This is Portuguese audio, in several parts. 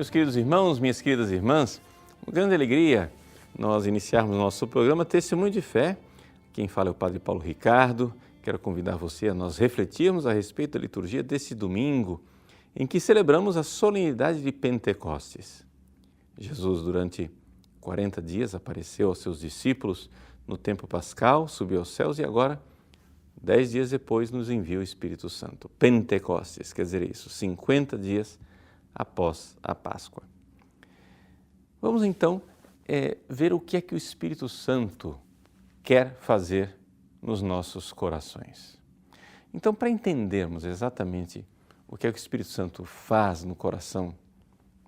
Meus queridos irmãos, minhas queridas irmãs, uma grande alegria nós iniciarmos nosso programa Testemunho de Fé. Quem fala é o Padre Paulo Ricardo. Quero convidar você a nós refletirmos a respeito da liturgia desse domingo, em que celebramos a solenidade de Pentecostes. Jesus, durante 40 dias, apareceu aos seus discípulos no tempo pascal, subiu aos céus e agora, 10 dias depois, nos envia o Espírito Santo. Pentecostes, quer dizer isso, 50 dias após a Páscoa. Vamos então ver o que é que o Espírito Santo quer fazer nos nossos corações. Então, para entendermos exatamente o que é que o Espírito Santo faz no coração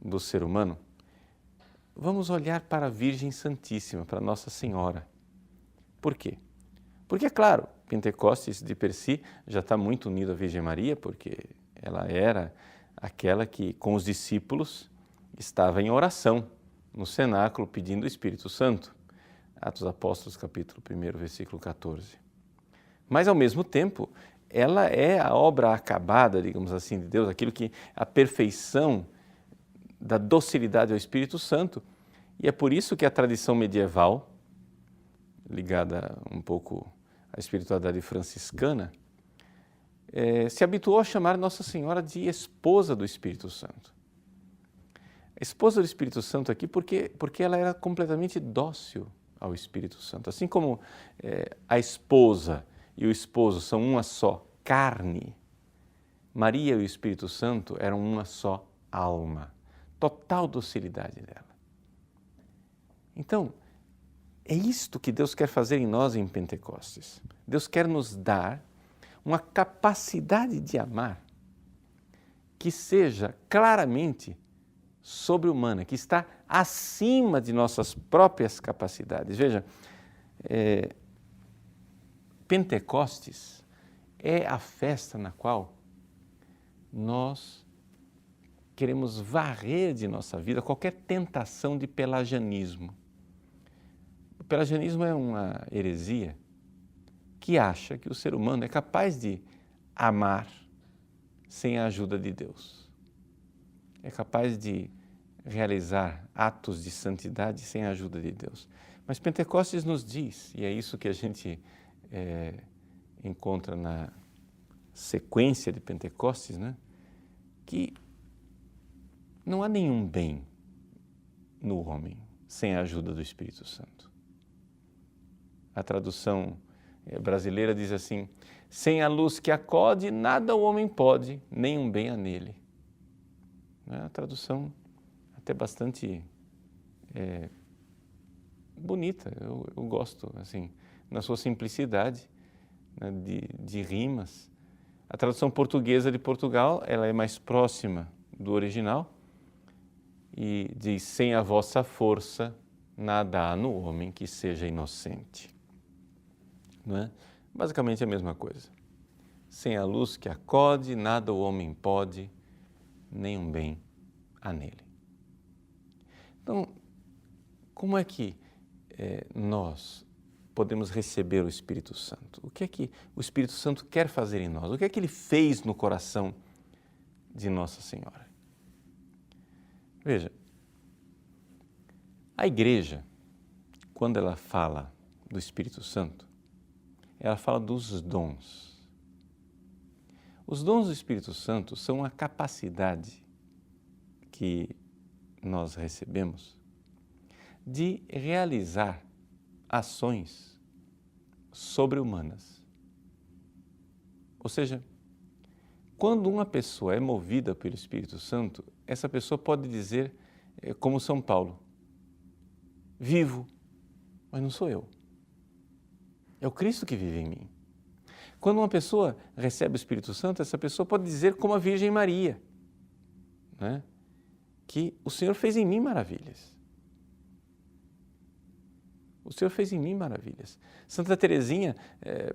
do ser humano, vamos olhar para a Virgem Santíssima, para Nossa Senhora. Por quê? Porque, é claro, Pentecostes de per si já está muito unido à Virgem Maria, porque ela era aquela que, com os discípulos, estava em oração no cenáculo pedindo o Espírito Santo. Atos dos Apóstolos, capítulo 1, versículo 14. Mas, ao mesmo tempo, ela é a obra acabada, digamos assim, de Deus, aquilo que a perfeição da docilidade ao Espírito Santo. E é por isso que a tradição medieval, ligada um pouco à espiritualidade franciscana, se habituou a chamar Nossa Senhora de esposa do Espírito Santo. A esposa do Espírito Santo aqui porque ela era completamente dócil ao Espírito Santo. Assim como a esposa e o esposo são uma só carne, Maria e o Espírito Santo eram uma só alma. Total docilidade dela. Então, é isto que Deus quer fazer em nós em Pentecostes. Deus quer nos dar uma capacidade de amar que seja claramente sobre-humana, que está acima de nossas próprias capacidades. Veja, Pentecostes é a festa na qual nós queremos varrer de nossa vida qualquer tentação de pelagianismo. O pelagianismo é uma heresia que acha que o ser humano é capaz de amar sem a ajuda de Deus. É capaz de realizar atos de santidade sem a ajuda de Deus. Mas Pentecostes nos diz, e é isso que a gente encontra na sequência de Pentecostes, né? Que não há nenhum bem no homem sem a ajuda do Espírito Santo. A tradução brasileira diz assim: sem a luz que acode, nada o homem pode, nenhum bem há nele. É uma tradução até bastante bonita, eu gosto, assim, na sua simplicidade, né, de rimas. A tradução portuguesa de Portugal, ela é mais próxima do original e diz: sem a vossa força, nada há no homem que seja inocente. Não é? Basicamente a mesma coisa. Sem a luz que acode, nada o homem pode, nenhum bem há nele. Então, como é que nós podemos receber o Espírito Santo? O que é que o Espírito Santo quer fazer em nós? O que é que ele fez no coração de Nossa Senhora? Veja, a Igreja, quando ela fala do Espírito Santo, ela fala dos dons. Os dons do Espírito Santo são a capacidade que nós recebemos de realizar ações sobre-humanas. Ou seja, quando uma pessoa é movida pelo Espírito Santo, essa pessoa pode dizer, como São Paulo: vivo, mas não sou eu. É o Cristo que vive em mim. Quando uma pessoa recebe o Espírito Santo, essa pessoa pode dizer, como a Virgem Maria, né, que o Senhor fez em mim maravilhas. O Senhor fez em mim maravilhas. Santa Teresinha,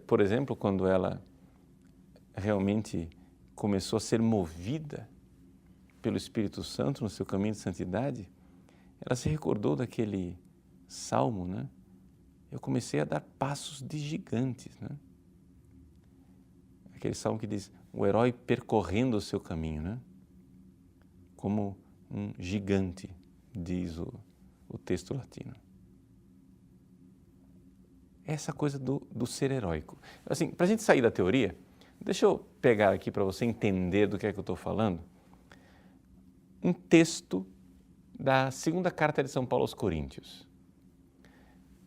por exemplo, quando ela realmente começou a ser movida pelo Espírito Santo no seu caminho de santidade, ela se recordou daquele salmo, né? Eu comecei a dar passos de gigantes, né? Aquele salmo que diz, o herói percorrendo o seu caminho, né? Como um gigante, diz o texto latino. Essa coisa do ser heróico. Assim, para a gente sair da teoria, deixa eu pegar aqui para você entender do que é que eu estou falando, um texto da segunda carta de São Paulo aos Coríntios.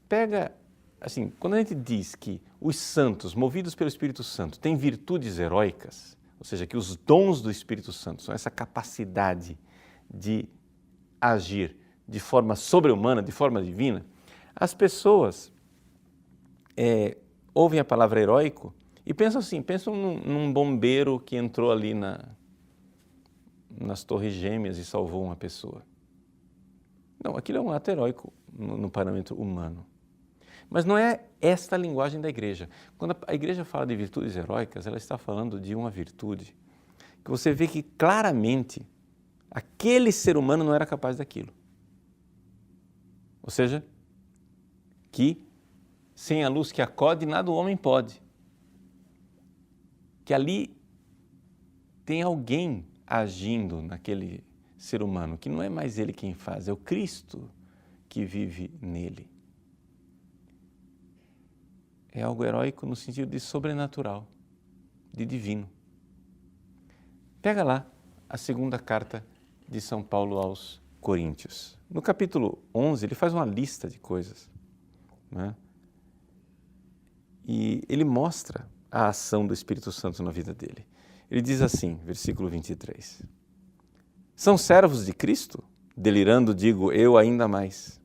Pega, assim, quando a gente diz que os santos, movidos pelo Espírito Santo, têm virtudes heróicas, ou seja, que os dons do Espírito Santo são essa capacidade de agir de forma sobre-humana, de forma divina, as pessoas ouvem a palavra heróico e pensam assim, pensam num bombeiro que entrou ali nas Torres Gêmeas e salvou uma pessoa. Não, aquilo é um ato heróico no parâmetro humano. Mas não é esta a linguagem da igreja. Quando a igreja fala de virtudes heróicas, ela está falando de uma virtude que você vê que claramente aquele ser humano não era capaz daquilo. Ou seja, que sem a luz que acode, nada o homem pode. Que ali tem alguém agindo naquele ser humano, que não é mais ele quem faz, é o Cristo que vive nele. É algo heróico no sentido de sobrenatural, de divino. Pega lá a segunda carta de São Paulo aos Coríntios. No capítulo 11, ele faz uma lista de coisas, né? E ele mostra a ação do Espírito Santo na vida dele. Ele diz assim, versículo 23, são servos de Cristo? Delirando, digo eu ainda mais.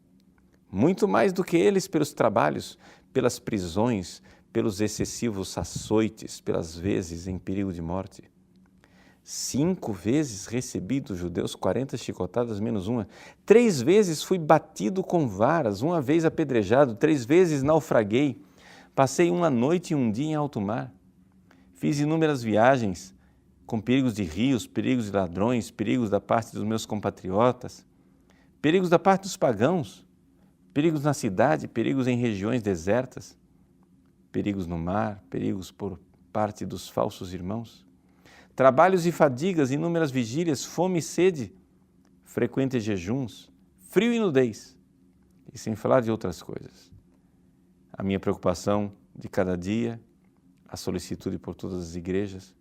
Muito mais do que eles pelos trabalhos, pelas prisões, pelos excessivos açoites, pelas vezes em perigo de morte. 5 vezes recebi dos judeus 40 chicotadas menos uma. 3 vezes fui batido com varas, 1 vez apedrejado, 3 vezes naufraguei. Passei 1 noite e 1 dia em alto mar. Fiz inúmeras viagens, com perigos de rios, perigos de ladrões, perigos da parte dos meus compatriotas, perigos da parte dos pagãos, perigos na cidade, perigos em regiões desertas, perigos no mar, perigos por parte dos falsos irmãos, trabalhos e fadigas, inúmeras vigílias, fome e sede, frequentes jejuns, frio e nudez, e sem falar de outras coisas. A minha preocupação de cada dia, a solicitude por todas as igrejas.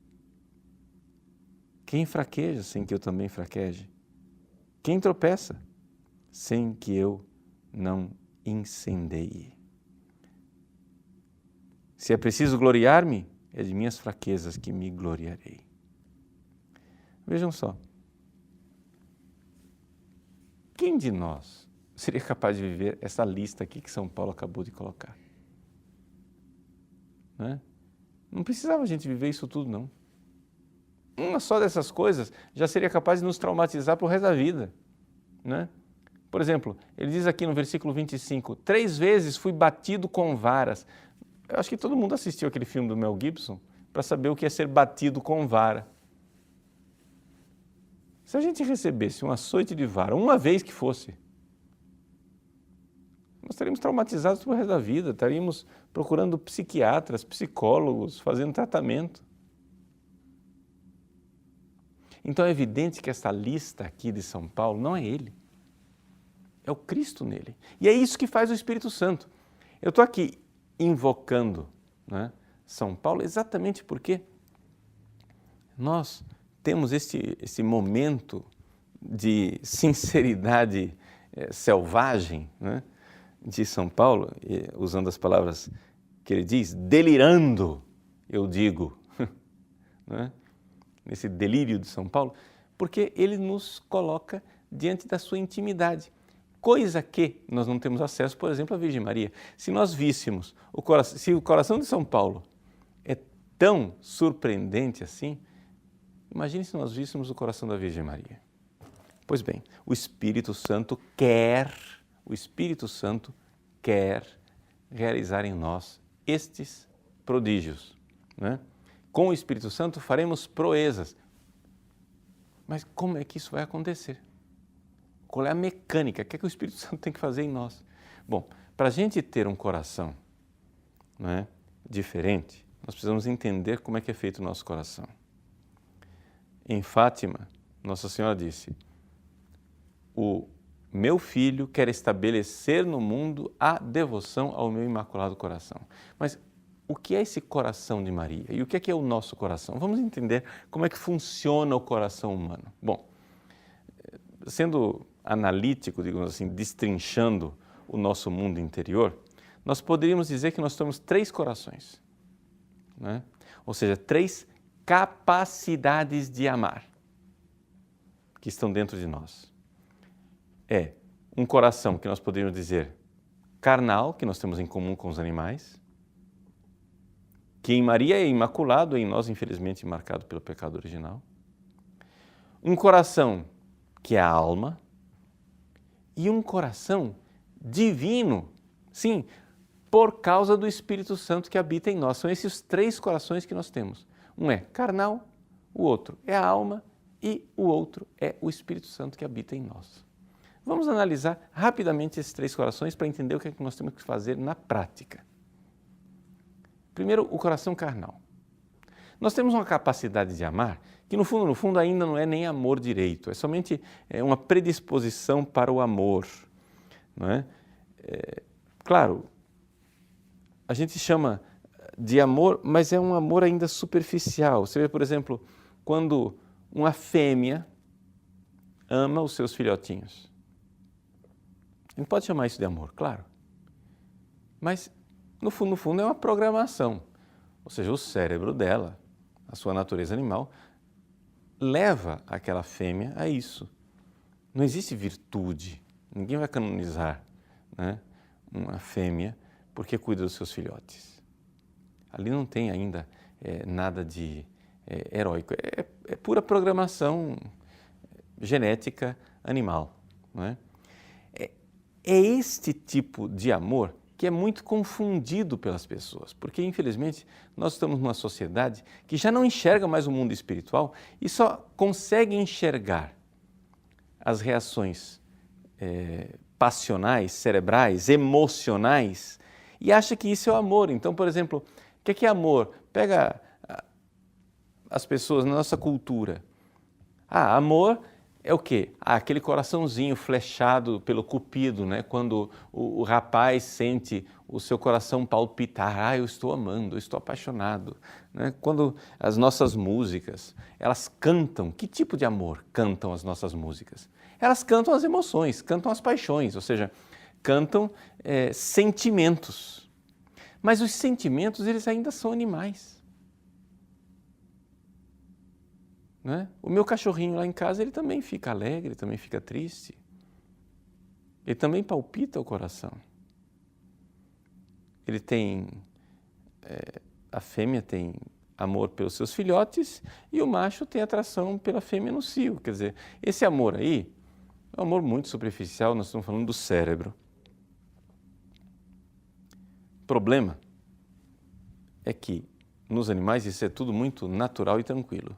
Quem fraqueja sem que eu também fraqueje? Quem tropeça sem que eu não incendeie? Se é preciso gloriar-me, é de minhas fraquezas que me gloriarei. Vejam só, quem de nós seria capaz de viver essa lista aqui que São Paulo acabou de colocar? Né? Não precisava a gente viver isso tudo, não. Uma só dessas coisas já seria capaz de nos traumatizar para o resto da vida. Né? Por exemplo, ele diz aqui no versículo 25, 3 vezes fui batido com varas. Eu acho que todo mundo assistiu aquele filme do Mel Gibson para saber o que é ser batido com vara. Se a gente recebesse um açoite de vara, uma vez que fosse, nós estaríamos traumatizados para o resto da vida, estaríamos procurando psiquiatras, psicólogos, fazendo tratamento. Então é evidente que essa lista aqui de São Paulo não é ele, é o Cristo nele. E é isso que faz o Espírito Santo. Eu estou aqui invocando, né, São Paulo exatamente porque nós temos esse momento de sinceridade selvagem, né, de São Paulo, usando as palavras que ele diz, delirando, eu digo, né, nesse delírio de São Paulo, porque ele nos coloca diante da sua intimidade, coisa que nós não temos acesso, por exemplo, à Virgem Maria. Se nós víssemos, se o coração de São Paulo é tão surpreendente assim, imagine se nós víssemos o coração da Virgem Maria. Pois bem, o Espírito Santo quer realizar em nós estes prodígios, né? Com o Espírito Santo faremos proezas. Mas como é que isso vai acontecer? Qual é a mecânica? O que é que o Espírito Santo tem que fazer em nós? Bom, para a gente ter um coração, né, diferente, nós precisamos entender como é que é feito o nosso coração. Em Fátima, Nossa Senhora disse, o meu filho quer estabelecer no mundo a devoção ao meu Imaculado Coração. Mas o que é esse coração de Maria? E o que é o nosso coração? Vamos entender como é que funciona o coração humano. Bom, sendo analítico, digamos assim, destrinchando o nosso mundo interior, nós poderíamos dizer que nós temos 3 corações, né? Ou seja, 3 capacidades de amar que estão dentro de nós. É um coração que nós poderíamos dizer carnal, que nós temos em comum com os animais, que em Maria é imaculado, em nós, infelizmente, marcado pelo pecado original. Um coração que é a alma e um coração divino, sim, por causa do Espírito Santo que habita em nós. São esses 3 corações que nós temos. Um é carnal, o outro é a alma e o outro é o Espírito Santo que habita em nós. Vamos analisar rapidamente esses 3 corações para entender o que é que nós temos que fazer na prática. Primeiro, o coração carnal. Nós temos uma capacidade de amar que, no fundo, ainda não é nem amor direito, é somente uma predisposição para o amor, não é? Claro, a gente chama de amor, mas é um amor ainda superficial. Você vê, por exemplo, quando uma fêmea ama os seus filhotinhos. A gente pode chamar isso de amor, claro, mas no fundo é uma programação, ou seja, o cérebro dela, a sua natureza animal, leva aquela fêmea a isso. Não existe virtude, ninguém vai canonizar, né, uma fêmea porque cuida dos seus filhotes. Ali não tem ainda nada de heróico, é pura programação genética animal, não é? É este tipo de amor que é muito confundido pelas pessoas, porque infelizmente nós estamos numa sociedade que já não enxerga mais o mundo espiritual e só consegue enxergar as reações passionais, cerebrais, emocionais e acha que isso é o amor. Então, por exemplo, o que é amor? Pega as pessoas na nossa cultura. Amor é o quê? Aquele coraçãozinho flechado pelo cupido, né? Quando o rapaz sente o seu coração palpitar, eu estou amando, eu estou apaixonado. Né? Quando as nossas músicas, elas cantam, que tipo de amor cantam as nossas músicas? Elas cantam as emoções, cantam as paixões, ou seja, cantam sentimentos. Mas os sentimentos, eles ainda são animais. Né? O meu cachorrinho lá em casa, ele também fica alegre, ele também fica triste. Ele também palpita o coração. Ele tem, a fêmea tem amor pelos seus filhotes e o macho tem atração pela fêmea no cio. Quer dizer, esse amor aí é um amor muito superficial, nós estamos falando do cérebro. O problema é que nos animais isso é tudo muito natural e tranquilo.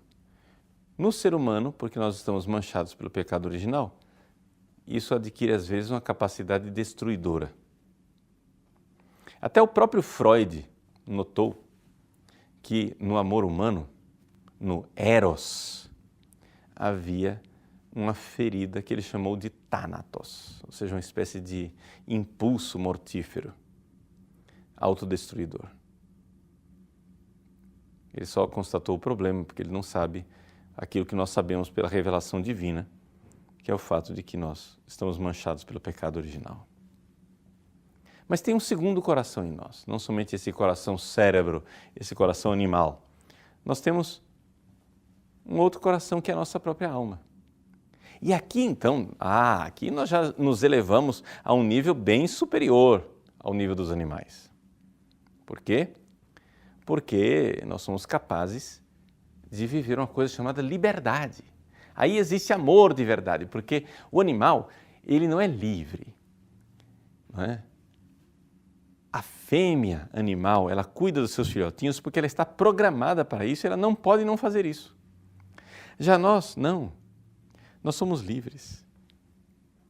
No ser humano, porque nós estamos manchados pelo pecado original, isso adquire às vezes uma capacidade destruidora. Até o próprio Freud notou que no amor humano, no eros, havia uma ferida que ele chamou de thanatos, ou seja, uma espécie de impulso mortífero, autodestruidor. Ele só constatou o problema porque ele não sabe aquilo que nós sabemos pela revelação divina, que é o fato de que nós estamos manchados pelo pecado original. Mas tem um segundo coração em nós, não somente esse coração cérebro, esse coração animal. Nós temos um outro coração que é a nossa própria alma. E aqui então, aqui nós já nos elevamos a um nível bem superior ao nível dos animais. Por quê? Porque nós somos capazes de viver uma coisa chamada liberdade. Aí existe amor de verdade, porque o animal, ele não é livre, não é? A fêmea animal, ela cuida dos seus filhotinhos porque ela está programada para isso, ela não pode não fazer isso. Já nós, não. Nós somos livres.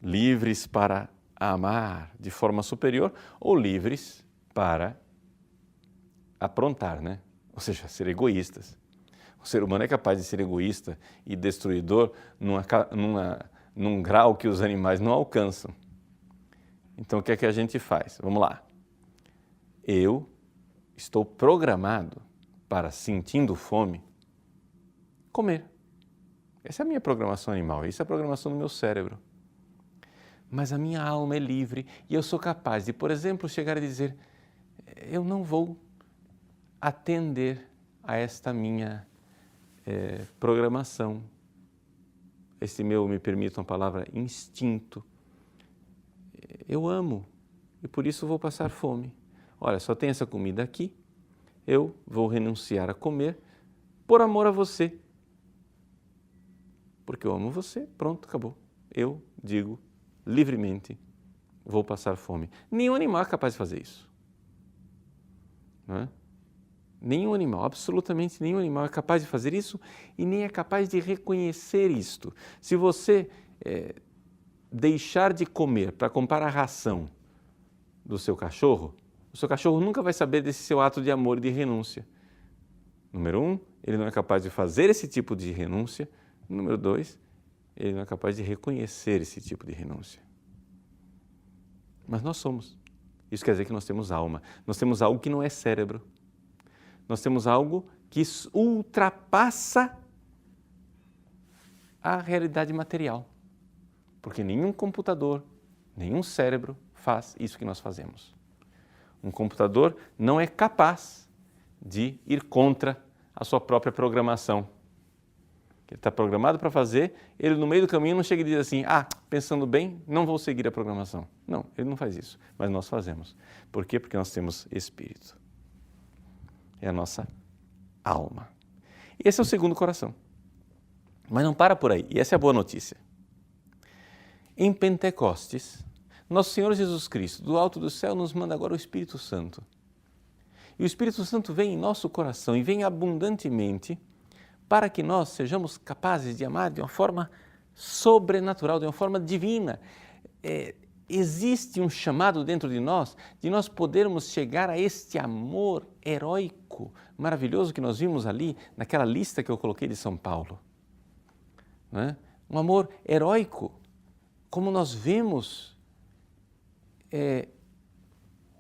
Livres para amar de forma superior ou livres para aprontar, né? Ou seja, ser egoístas. O ser humano é capaz de ser egoísta e destruidor numa num grau que os animais não alcançam. Então, o que é que a gente faz? Vamos lá. Eu estou programado para, sentindo fome, comer. Essa é a minha programação animal, essa é a programação do meu cérebro. Mas a minha alma é livre e eu sou capaz de, por exemplo, chegar a dizer, eu não vou atender a esta minha programação, esse meu, me permitam a palavra, instinto. Eu amo e por isso vou passar fome. Olha, só tem essa comida aqui, eu vou renunciar a comer por amor a você. Porque eu amo você, pronto, acabou. Eu digo livremente, vou passar fome. Nenhum animal é capaz de fazer isso. Não é? Nenhum animal, absolutamente nenhum animal é capaz de fazer isso e nem é capaz de reconhecer isto. Se você deixar de comer para comprar a ração do seu cachorro, o seu cachorro nunca vai saber desse seu ato de amor e de renúncia. Número 1, ele não é capaz de fazer esse tipo de renúncia. Número 2, ele não é capaz de reconhecer esse tipo de renúncia. Mas nós somos. Isso quer dizer que nós temos alma. Nós temos algo que não é cérebro. Nós temos algo que ultrapassa a realidade material. Porque nenhum computador, nenhum cérebro faz isso que nós fazemos. Um computador não é capaz de ir contra a sua própria programação. Ele está programado para fazer, ele no meio do caminho não chega e diz assim, pensando bem, não vou seguir a programação. Não, ele não faz isso, mas nós fazemos. Por quê? Porque nós temos espírito. É a nossa alma. Esse é o segundo coração. Mas não para por aí, e essa é a boa notícia. Em Pentecostes, nosso Senhor Jesus Cristo, do alto do céu, nos manda agora o Espírito Santo. E o Espírito Santo vem em nosso coração e vem abundantemente para que nós sejamos capazes de amar de uma forma sobrenatural, de uma forma divina. Existe um chamado dentro de nós podermos chegar a este amor heróico, maravilhoso que nós vimos ali naquela lista que eu coloquei de São Paulo. Não é? Um amor heróico, como nós vemos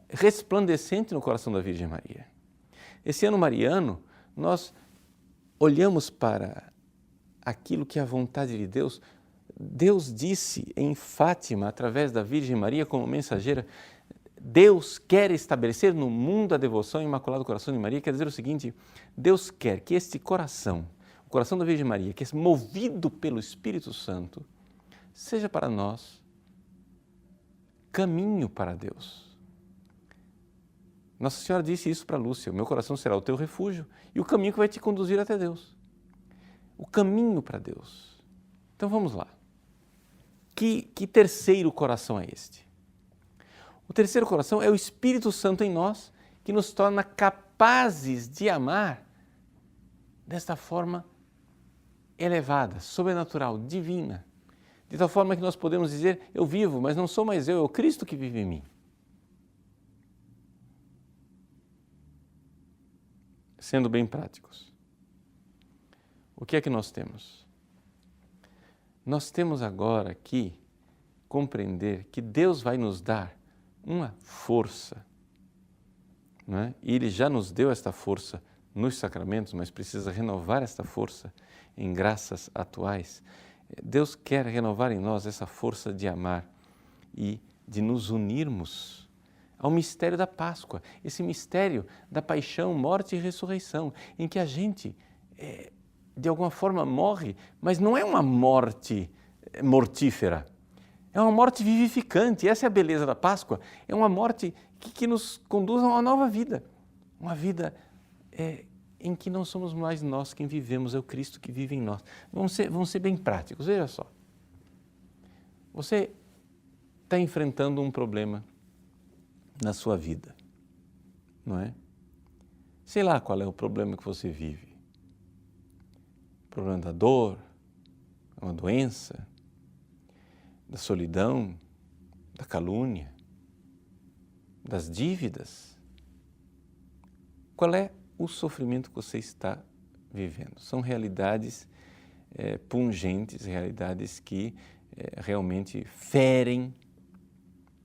resplandecente no coração da Virgem Maria. Esse ano mariano, nós olhamos para aquilo que é a vontade de Deus. Deus disse em Fátima, através da Virgem Maria como mensageira, Deus quer estabelecer no mundo a devoção ao Imaculado Coração de Maria. Quer dizer o seguinte, Deus quer que este coração, o coração da Virgem Maria, que é movido pelo Espírito Santo, seja para nós caminho para Deus. Nossa Senhora disse isso para Lúcia, o meu coração será o teu refúgio e o caminho que vai te conduzir até Deus. O caminho para Deus. Então vamos lá. Que terceiro coração é este? O terceiro coração é o Espírito Santo em nós, que nos torna capazes de amar desta forma elevada, sobrenatural, divina. De tal forma que nós podemos dizer, eu vivo, mas não sou mais eu, é o Cristo que vive em mim. Sendo bem práticos, o que é que nós temos? Nós temos agora que compreender que Deus vai nos dar uma força, não é? E Ele já nos deu esta força nos sacramentos, mas precisa renovar esta força em graças atuais. Deus quer renovar em nós essa força de amar e de nos unirmos ao mistério da Páscoa, esse mistério da paixão, morte e ressurreição, em que a gente, de alguma forma, morre, mas não é uma morte mortífera, é uma morte vivificante. Essa é a beleza da Páscoa, é uma morte que nos conduz a uma nova vida, uma vida em que não somos mais nós quem vivemos, é o Cristo que vive em nós. Vamos ser bem práticos, veja só. Você está enfrentando um problema na sua vida, não é? Sei lá qual é o problema que você vive. O problema da dor, uma doença, da solidão, da calúnia, das dívidas. Qual é o sofrimento que você está vivendo? São realidades pungentes, realidades que realmente ferem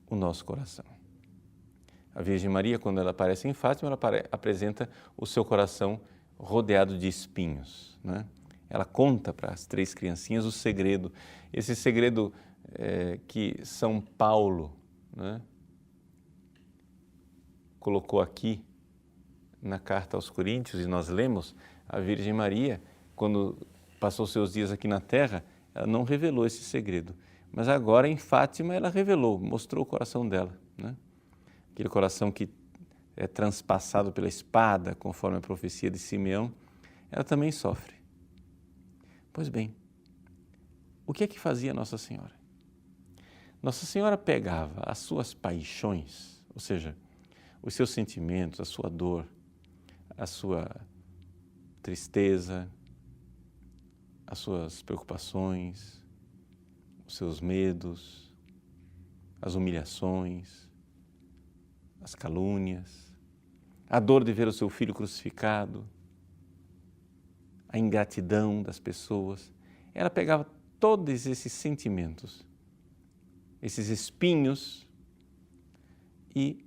o nosso coração. A Virgem Maria, quando ela aparece em Fátima, ela apresenta o seu coração rodeado de espinhos, né? Ela conta para as 3 criancinhas o segredo, esse segredo que São Paulo, né, colocou aqui na carta aos Coríntios, e nós lemos, a Virgem Maria, quando passou seus dias aqui na Terra, ela não revelou esse segredo, mas agora em Fátima ela revelou, mostrou o coração dela, né? Aquele coração que é transpassado pela espada, conforme a profecia de Simeão, ela também sofre. Pois bem, o que é que fazia Nossa Senhora? Nossa Senhora pegava as suas paixões, ou seja, os seus sentimentos, a sua dor, a sua tristeza, as suas preocupações, os seus medos, as humilhações, as calúnias, a dor de ver o seu filho crucificado, a ingratidão das pessoas. Ela pegava todos esses sentimentos, esses espinhos e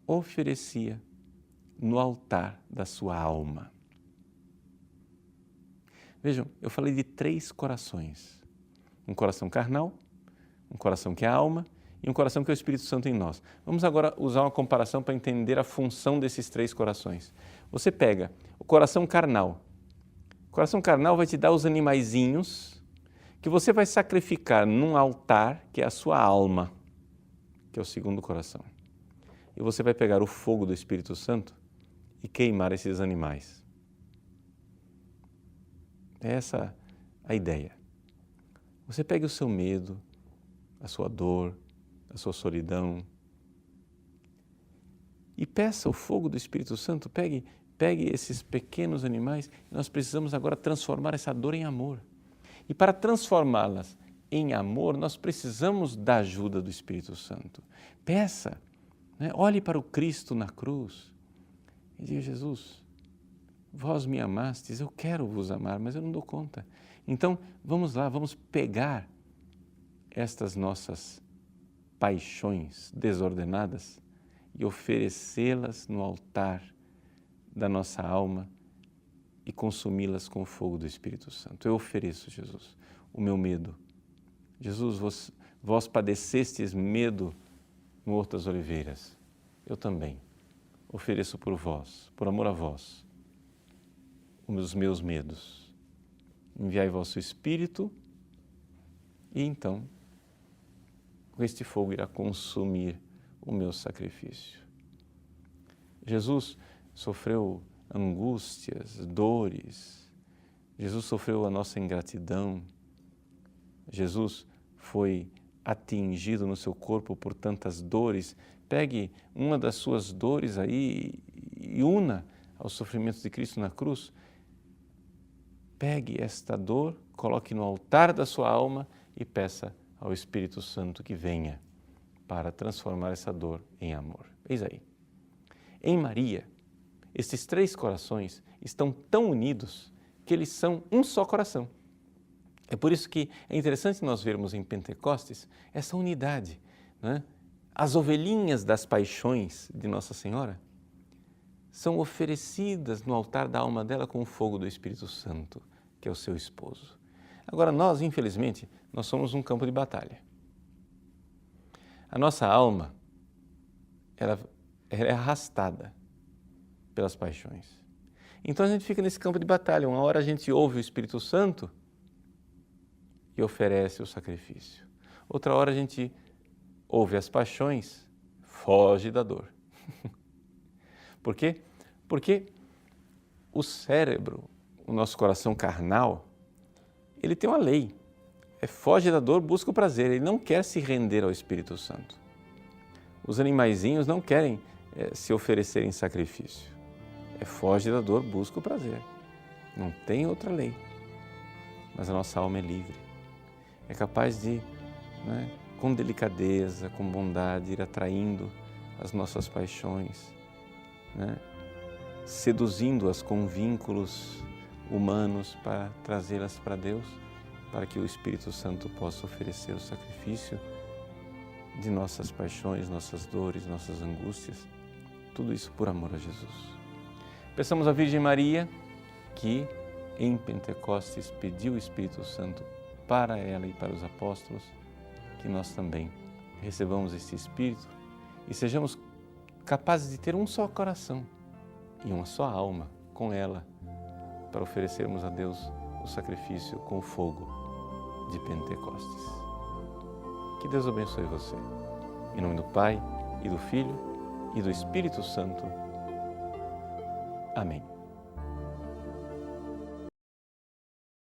oferecia no altar da sua alma. Vejam, eu falei de 3 corações. Um coração carnal, um coração que é a alma e um coração que é o Espírito Santo em nós. Vamos agora usar uma comparação para entender a função desses 3 corações. Você pega o coração carnal. O coração carnal vai te dar os animaizinhos que você vai sacrificar num altar que é a sua alma, que é o segundo coração. E você vai pegar o fogo do Espírito Santo e queimar esses animais. É essa a ideia. Você pega o seu medo, a sua dor, a sua solidão e peça o fogo do Espírito Santo, pegue esses pequenos animais e nós precisamos agora transformar essa dor em amor. E para transformá-las em amor, nós precisamos da ajuda do Espírito Santo. Peça, né? Olhe para o Cristo na cruz e diga: Jesus, vós me amastes, eu quero vos amar, mas eu não dou conta. Então, vamos lá, vamos pegar estas nossas paixões desordenadas e oferecê-las no altar da nossa alma e consumi-las com o fogo do Espírito Santo. Eu ofereço, Jesus, o meu medo. Jesus, vós padecestes medo no Horto das Oliveiras. Eu também ofereço por vós, por amor a vós, os meus medos. Enviai vosso Espírito e então este fogo irá consumir o meu sacrifício. Jesus sofreu angústias, dores, Jesus sofreu a nossa ingratidão, Jesus foi atingido no seu corpo por tantas dores. Pegue uma das suas dores aí e una aos sofrimentos de Cristo na cruz. Pegue esta dor, coloque no altar da sua alma e peça ao Espírito Santo que venha para transformar essa dor em amor. Eis aí. Em Maria, estes 3 corações estão tão unidos que eles são um só coração. É por isso que é interessante nós vermos em Pentecostes essa unidade, né? As ovelhinhas das paixões de Nossa Senhora são oferecidas no altar da alma dela com o fogo do Espírito Santo, que é o seu esposo. Agora nós, infelizmente, nós somos um campo de batalha. A nossa alma, ela é arrastada pelas paixões. Então a gente fica nesse campo de batalha. Uma hora a gente ouve o Espírito Santo e oferece o sacrifício. Outra hora a gente ouve as paixões, foge da dor. Por quê? Porque o cérebro, o nosso coração carnal, ele tem uma lei. Foge da dor, busca o prazer. Ele não quer se render ao Espírito Santo. Os animaizinhos não querem se oferecer em sacrifício. Foge da dor, busca o prazer. Não tem outra lei. Mas a nossa alma é livre. É capaz de, né, com delicadeza, com bondade, ir atraindo as nossas paixões, né, seduzindo-as com vínculos humanos para trazê-las para Deus para que o Espírito Santo possa oferecer o sacrifício de nossas paixões, nossas dores, nossas angústias, tudo isso por amor a Jesus. Peçamos à Virgem Maria, que em Pentecostes pediu o Espírito Santo para ela e para os apóstolos, que nós também recebamos este Espírito e sejamos capazes de ter um só coração e uma só alma com ela, para oferecermos a Deus o sacrifício com o fogo de Pentecostes. Que Deus abençoe você. Em nome do Pai, e do Filho, e do Espírito Santo. Amém.